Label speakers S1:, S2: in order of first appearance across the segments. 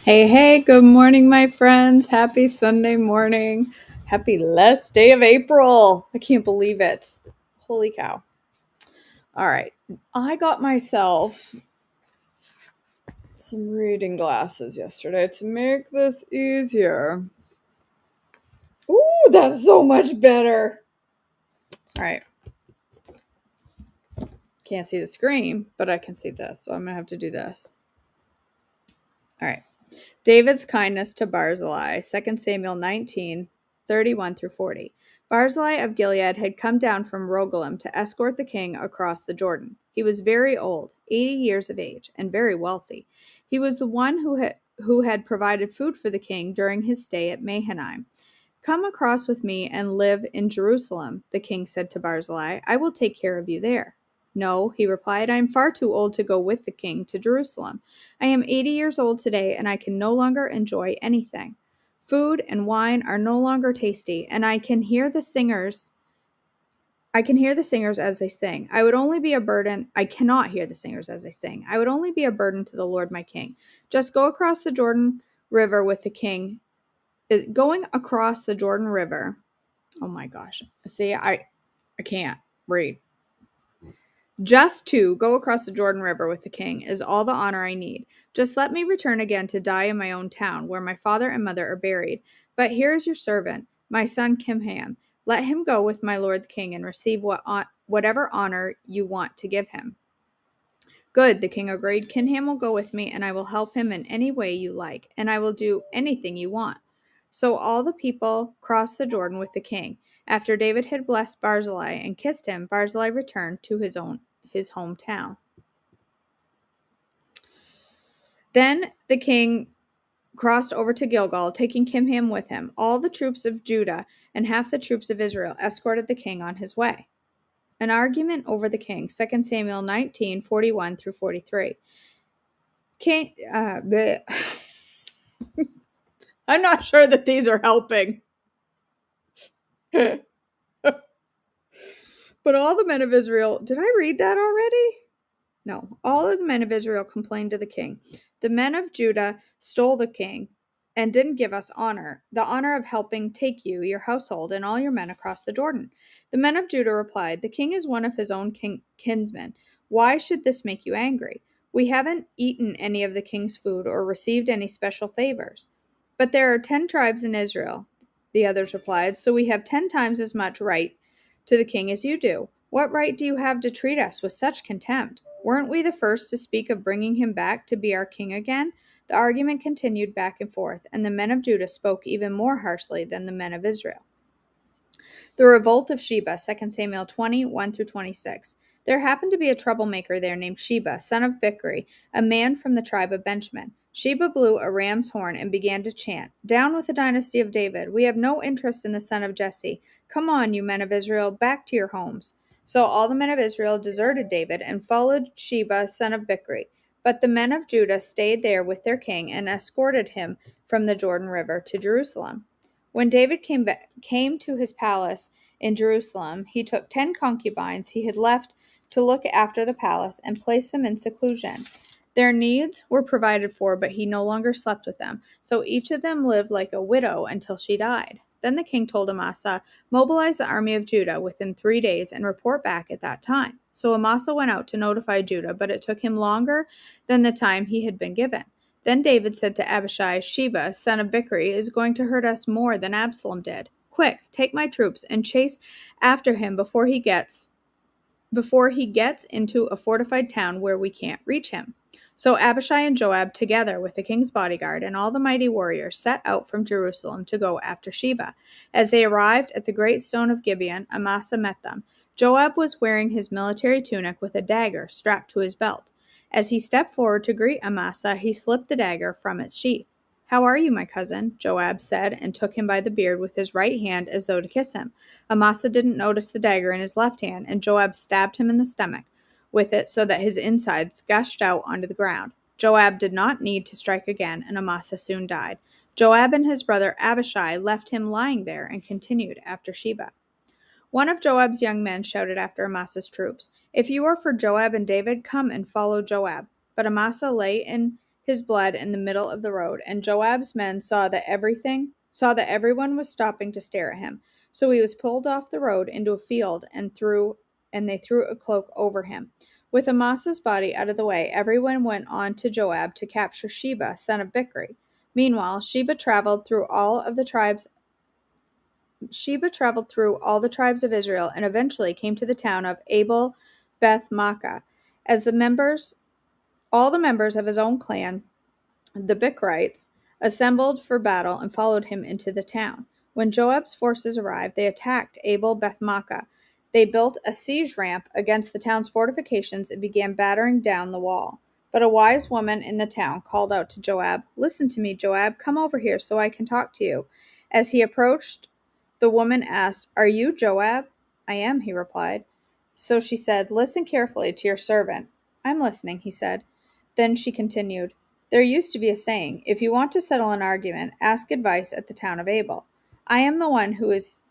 S1: Hey, good morning, my friends. Happy Sunday morning. Happy last day of April. I can't believe it. Holy cow. All right. I got myself some reading glasses yesterday to make this easier. Ooh, that's so much better. All right. Can't see the screen, but I can see this. So I'm going to have to do this. All right. David's kindness to Barzillai, 2 Samuel 19, 31 through 40. Barzillai of Gilead had come down from Rogelim to escort the king across the Jordan. He was very old, 80 years of age, and very wealthy. He was the one who had provided food for the king during his stay at Mahanaim. Come across with me and live in Jerusalem, the king said to Barzillai. I will take care of you there. No, he replied, I am far too old to go with the king to Jerusalem. I am 80 years old today, and I can no longer enjoy anything. Food and wine are no longer tasty, and I can hear the singers as they sing. I would only be a burden. I cannot hear the singers as they sing. I would only be a burden to the Lord my king. Just go across the Jordan River with the king. Going across the Jordan River. Oh my gosh. See, I can't read. Just to go across the Jordan River with the king is all the honor I need. Just let me return again to die in my own town, where my father and mother are buried. But here is your servant, my son Kimham. Let him go with my lord the king and receive whatever honor you want to give him. Good, the king agreed. Kimham will go with me, and I will help him in any way you like, and I will do anything you want. So all the people crossed the Jordan with the king. After David had blessed Barzillai and kissed him, Barzillai returned to his hometown. Then the king crossed over to Gilgal, taking Kimham with him. All the troops of Judah and half the troops of Israel escorted the king on his way. An argument over the king, 2 Samuel 19, 41 through 43. I'm not sure that these are helping. But all the men of Israel, did I read that already? No. All of the men of Israel complained to the king. The men of Judah stole the king and didn't give us honor, the honor of helping take you, your household, and all your men across the Jordan. The men of Judah replied, The king is one of his own kinsmen. Why should this make you angry? We haven't eaten any of the king's food or received any special favors. But there are 10 tribes in Israel, the others replied, so we have 10 times as much right to the king as you do. What right do you have to treat us with such contempt? Weren't we the first to speak of bringing him back to be our king again? The argument continued back and forth, and the men of Judah spoke even more harshly than the men of Israel. The revolt of Sheba, 2 Samuel 20, 1 through 26. There happened to be a troublemaker there named Sheba, son of Bichri, a man from the tribe of Benjamin. Sheba blew a ram's horn and began to chant, Down with the dynasty of David! We have no interest in the son of Jesse. Come on, you men of Israel, back to your homes. So all the men of Israel deserted David and followed Sheba, son of Bichri. But the men of Judah stayed there with their king and escorted him from the Jordan River to Jerusalem. When David came to his palace in Jerusalem, he took 10 concubines he had left to look after the palace and placed them in seclusion. Their needs were provided for, but he no longer slept with them, so each of them lived like a widow until she died. Then the king told Amasa, Mobilize the army of Judah within 3 days and report back at that time. So Amasa went out to notify Judah, but it took him longer than the time he had been given. Then David said to Abishai, Sheba, son of Bichri, is going to hurt us more than Absalom did. Quick, take my troops and chase after him before he gets into a fortified town where we can't reach him. So Abishai and Joab, together with the king's bodyguard and all the mighty warriors, set out from Jerusalem to go after Sheba. As they arrived at the great stone of Gibeon, Amasa met them. Joab was wearing his military tunic with a dagger strapped to his belt. As he stepped forward to greet Amasa, he slipped the dagger from its sheath. How are you, my cousin? Joab said, and took him by the beard with his right hand as though to kiss him. Amasa didn't notice the dagger in his left hand, and Joab stabbed him in the stomach with it so that his insides gushed out onto the ground. Joab did not need to strike again, and Amasa soon died. Joab and his brother Abishai left him lying there and continued after Sheba. One of Joab's young men shouted after Amasa's troops, If you are for Joab and David, come and follow Joab. But Amasa lay in his blood in the middle of the road, and Joab's men saw that everyone was stopping to stare at him. So he was pulled off the road into a field and they threw a cloak over him. With Amsa's body out of the way, everyone went on to Joab to capture Sheba, son of Bichri. Meanwhile, Sheba traveled through all the tribes of Israel and eventually came to the town of Abel Beth Maachah. As all the members of his own clan, the Bichrites, assembled for battle and followed him into the town. When Joab's forces arrived, they attacked Abel Beth Maachah. They built a siege ramp against the town's fortifications and began battering down the wall. But a wise woman in the town called out to Joab, "Listen to me, Joab. Come over here so I can talk to you." As he approached, the woman asked, "Are you Joab?" "I am," he replied. So she said, "Listen carefully to your servant." "I'm listening," he said. Then she continued, "There used to be a saying, 'If you want to settle an argument, ask advice at the town of Abel.' I am one who is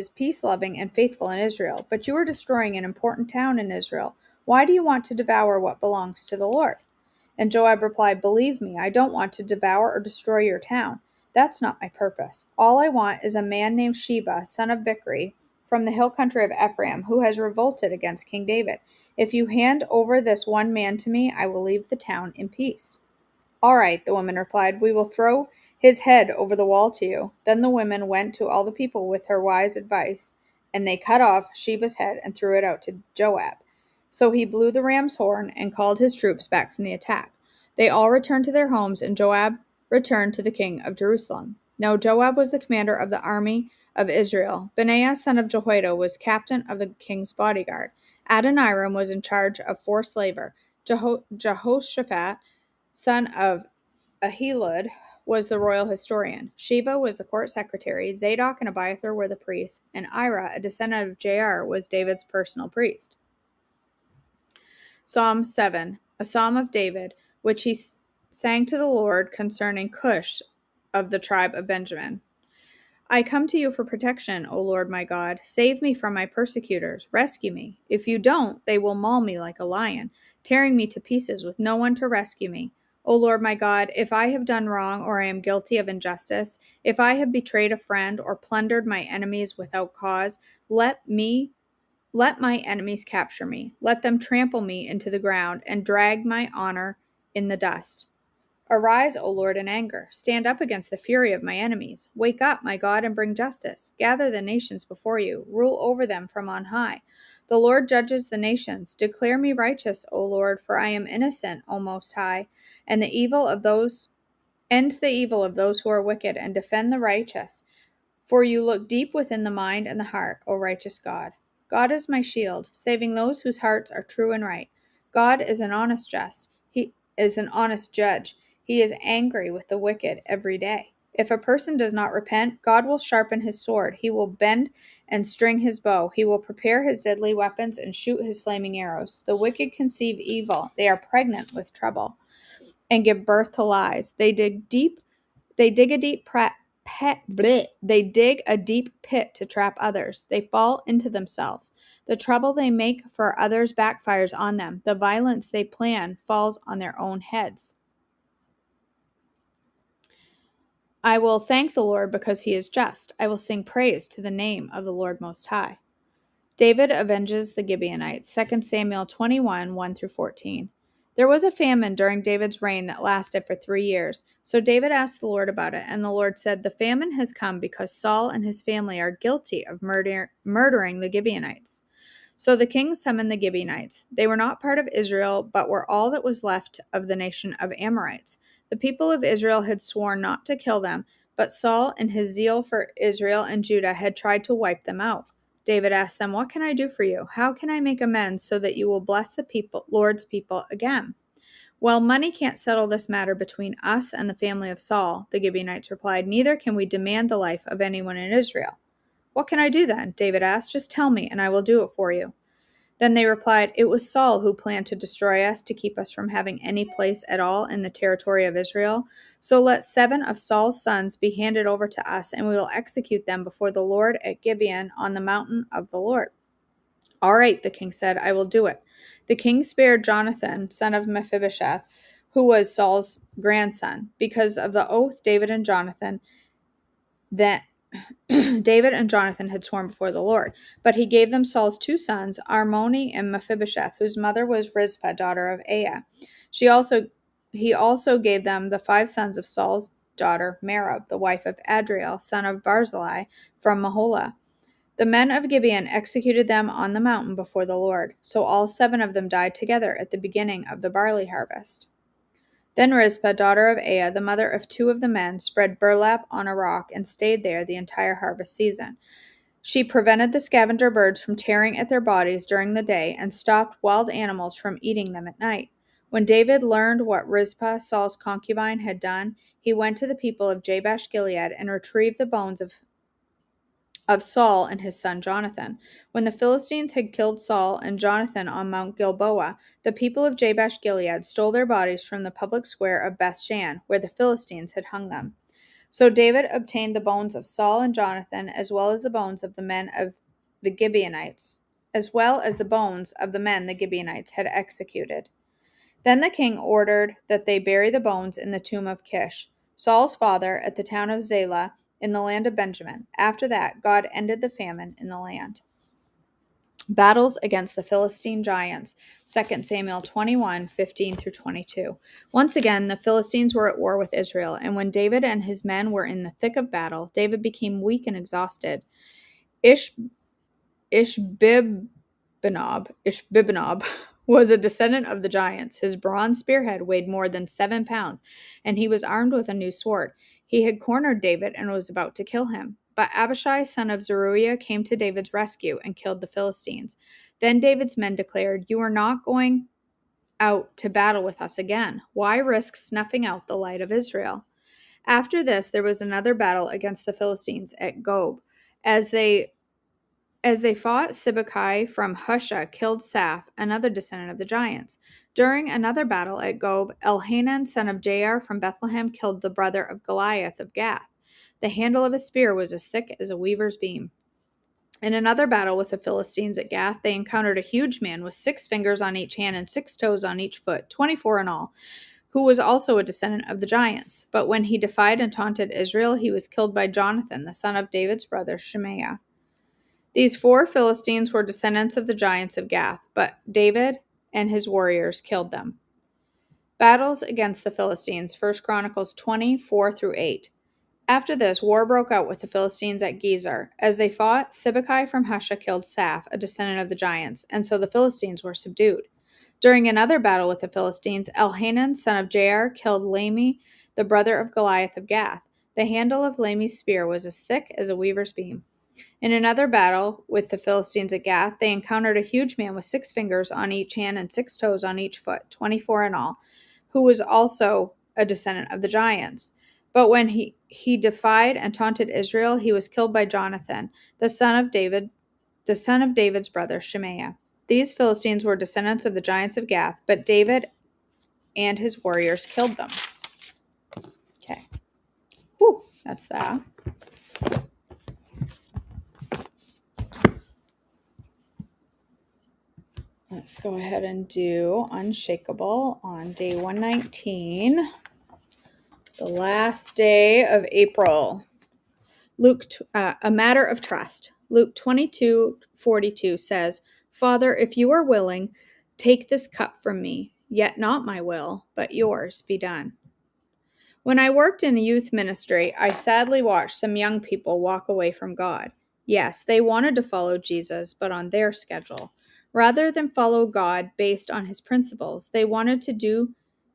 S1: peace-loving and faithful in Israel, but you are destroying an important town in Israel. Why do you want to devour what belongs to the Lord?" And Joab replied, "Believe me, I don't want to devour or destroy your town. That's not my purpose. All I want is a man named Sheba, son of Bichri, from the hill country of Ephraim, who has revolted against King David. If you hand over this one man to me, I will leave the town in peace." "All right," the woman replied, "we will throw his head over the wall to you." Then the woman went to all the people with her wise advice, and they cut off Sheba's head and threw it out to Joab. So he blew the ram's horn and called his troops back from the attack. They all returned to their homes, and Joab returned to the king of Jerusalem. Now Joab was the commander of the army of Israel. Benaiah, son of Jehoiada, was captain of the king's bodyguard. Adoniram was in charge of forced labor. Jehoshaphat, son of Ahilud, was the royal historian. Sheva was the court secretary. Zadok and Abiathar were the priests, and Ira, a descendant of Jair, was David's personal priest. Psalm 7, a psalm of David, which he sang to the Lord concerning Cush of the tribe of Benjamin. I come to you for protection, O Lord my God. Save me from my persecutors. Rescue me. If you don't, they will maul me like a lion, tearing me to pieces with no one to rescue me. O Lord my God, if I have done wrong or I am guilty of injustice, if I have betrayed a friend or plundered my enemies without cause, let my enemies capture me. Let them trample me into the ground and drag my honor in the dust. Arise, O Lord, in anger. Stand up against the fury of my enemies. Wake up, my God, and bring justice. Gather the nations before you. Rule over them from on high. The Lord judges the nations. Declare me righteous, O Lord, for I am innocent, O Most High, and end the evil of those who are wicked, and defend the righteous. For you look deep within the mind and the heart, O righteous God. God is my shield, saving those whose hearts are true and right. God is an honest judge. He is angry with the wicked every day. If a person does not repent, God will sharpen his sword. He will bend and string his bow. He will prepare his deadly weapons and shoot his flaming arrows. The wicked conceive evil. They are pregnant with trouble and give birth to lies. They dig a deep pit to trap others. They fall into themselves. The trouble they make for others backfires on them. The violence they plan falls on their own heads. I will thank the Lord because he is just. I will sing praise to the name of the Lord Most High. David avenges the Gibeonites. 2 Samuel 21, 1-14. There was a famine during David's reign that lasted for 3 years. So David asked the Lord about it, and the Lord said, "The famine has come because Saul and his family are guilty of murdering the Gibeonites." So the king summoned the Gibeonites. They were not part of Israel, but were all that was left of the nation of Amorites. The people of Israel had sworn not to kill them, but Saul, in his zeal for Israel and Judah, had tried to wipe them out. David asked them, "What can I do for you? How can I make amends so that you will bless the Lord's people again?" "Well, money can't settle this matter between us and the family of Saul," the Gibeonites replied. "Neither can we demand the life of anyone in Israel." "What can I do then?" David asked. "Just tell me, and I will do it for you." Then they replied, "It was Saul who planned to destroy us to keep us from having any place at all in the territory of Israel. So let 7 of Saul's sons be handed over to us, and we will execute them before the Lord at Gibeon on the mountain of the Lord." All right, the king said, I will do it. The king spared Jonathan, son of Mephibosheth, who was Saul's grandson, because of the oath David and Jonathan that David and Jonathan had sworn before the Lord. But he gave them Saul's two sons, Armoni and Mephibosheth, whose mother was Rizpah, daughter of Aiah. He also gave them the 5 sons of Saul's daughter Merab, the wife of Adriel, son of Barzillai, from Maholah. The men of Gibeon executed them on the mountain before the Lord. So all 7 of them died together at the beginning of the barley harvest. Then Rizpah, daughter of Aiah, the mother of 2 of the men, spread burlap on a rock and stayed there the entire harvest season. She prevented the scavenger birds from tearing at their bodies during the day and stopped wild animals from eating them at night. When David learned what Rizpah, Saul's concubine, had done, he went to the people of Jabesh Gilead and retrieved the bones of Saul and his son Jonathan. When the Philistines had killed Saul and Jonathan on Mount Gilboa, the people of Jabesh Gilead stole their bodies from the public square of Bethshan, where the Philistines had hung them. So David obtained the bones of Saul and Jonathan, as well as the bones of the men of the Gibeonites, as well as the bones of the men the Gibeonites had executed. Then the king ordered that they bury the bones in the tomb of Kish, Saul's father, at the town of Zelah, in the land of Benjamin. After that, God ended the famine in the land. Battles against the Philistine giants, 2 Samuel 21:15-22. Once again, the Philistines were at war with Israel, and when David and his men were in the thick of battle, David became weak and exhausted. Ishbibenob was a descendant of the giants. His bronze spearhead weighed more than 7 pounds, and he was armed with a new sword. He had cornered David and was about to kill him. But Abishai, son of Zeruiah, came to David's rescue and killed the Philistines. Then David's men declared, You are not going out to battle with us again. Why risk snuffing out the light of Israel? After this, there was another battle against the Philistines at Gob. As they fought, Sibbecai from Husha killed Saph, another descendant of the giants. During another battle at Gob, Elhanan, son of Jair from Bethlehem, killed the brother of Goliath of Gath. The handle of his spear was as thick as a weaver's beam. In another battle with the Philistines at Gath, they encountered a huge man with 6 fingers on each hand and 6 toes on each foot, 24 in all, who was also a descendant of the giants. But when he defied and taunted Israel, he was killed by Jonathan, the son of David's brother Shemaiah. These 4 Philistines were descendants of the giants of Gath, but David and his warriors killed them. Battles against the Philistines, 1 Chronicles 20:4-8. After this, war broke out with the Philistines at Gezer. As they fought, Sibbecai from Husha killed Saph, a descendant of the giants, and so the Philistines were subdued. During another battle with the Philistines, Elhanan, son of Jair, killed Lahmi, the brother of Goliath of Gath. The handle of Lahmi's spear was as thick as a weaver's beam. In another battle with the Philistines at Gath, they encountered a huge man with 6 fingers on each hand and 6 toes on each foot, 24 in all, who was also a descendant of the giants. But when he defied and taunted Israel, he was killed by Jonathan, the son of David's brother Shemaiah. These Philistines were descendants of the giants of Gath, but David and his warriors killed them. Okay. Whew, that's that. Let's go ahead and do Unshakable on day 119, the last day of April. A matter of trust. Luke 22:42 says, Father, if you are willing, take this cup from me, yet not my will, but yours be done. When I worked in youth ministry, I sadly watched some young people walk away from God. Yes, they wanted to follow Jesus, but on their schedule. Rather than follow God based on his principles, they wanted to do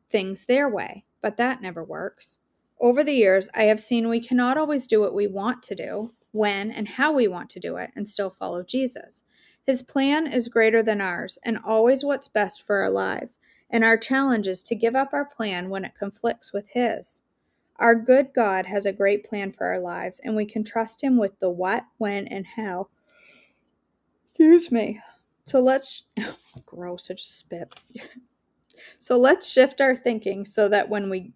S1: things their way, but that never works. Over the years, I have seen we cannot always do what we want to do, when and how we want to do it, and still follow Jesus. His plan is greater than ours, and always what's best for our lives, and our challenge is to give up our plan when it conflicts with his. Our good God has a great plan for our lives, and we can trust him with the what, when, and how. Excuse me. So let's gross, I just spit. So let's shift our thinking so that we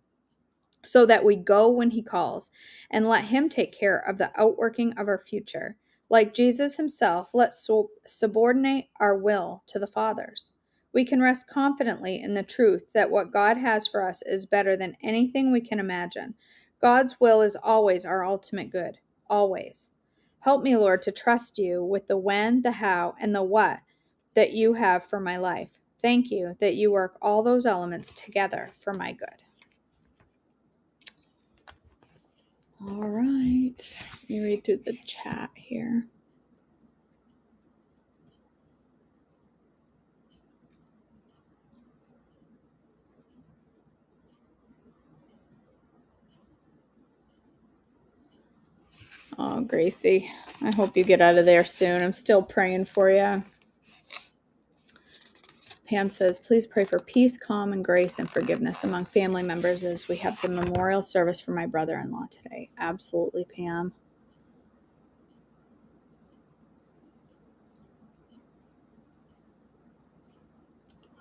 S1: go when he calls, and let him take care of the outworking of our future. Like Jesus himself, let's subordinate our will to the Father's. We can rest confidently in the truth that what God has for us is better than anything we can imagine. God's will is always our ultimate good, always. Help me, Lord, to trust you with the when, the how, and the what that you have for my life. Thank you that you work all those elements together for my good. All right. Let me read through the chat here. Oh, Gracie, I hope you get out of there soon. I'm still praying for you. Pam says, please pray for peace, calm, and grace and forgiveness among family members as we have the memorial service for my brother-in-law today. Absolutely, Pam.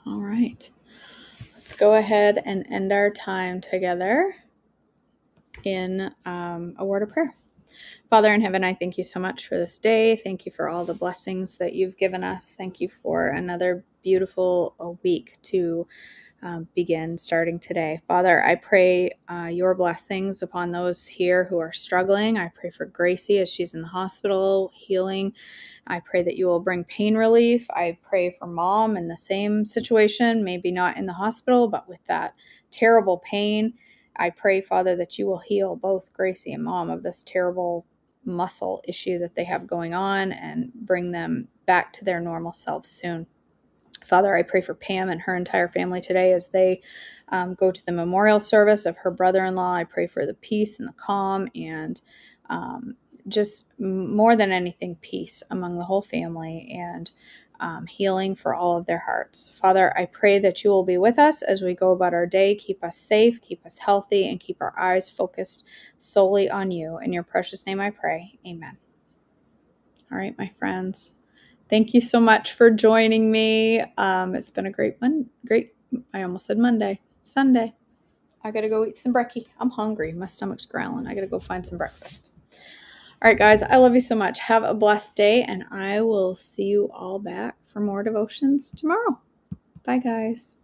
S1: All right. Let's go ahead and end our time together in a word of prayer. Father in heaven, I thank you so much for this day. Thank you for all the blessings that you've given us. Thank you for another beautiful week to begin starting today. Father, I pray your blessings upon those here who are struggling. I pray for Gracie as she's in the hospital, healing. I pray that you will bring pain relief. I pray for Mom in the same situation, maybe not in the hospital, but with that terrible pain. I pray, Father, that you will heal both Gracie and Mom of this terrible muscle issue that they have going on and bring them back to their normal selves soon. Father, I pray for Pam and her entire family today as they go to the memorial service of her brother-in-law. I pray for the peace and the calm and just more than anything, peace among the whole family and healing for all of their hearts. Father, I pray that you will be with us as we go about our day. Keep us safe, keep us healthy, and keep our eyes focused solely on you. In your precious name I pray. Amen. All right, my friends. Thank you so much for joining me. It's been a great, I almost said Monday, Sunday. I got to go eat some brekkie. I'm hungry. My stomach's growling. I got to go find some breakfast. All right, guys, I love you so much. Have a blessed day, and I will see you all back for more devotions tomorrow. Bye, guys.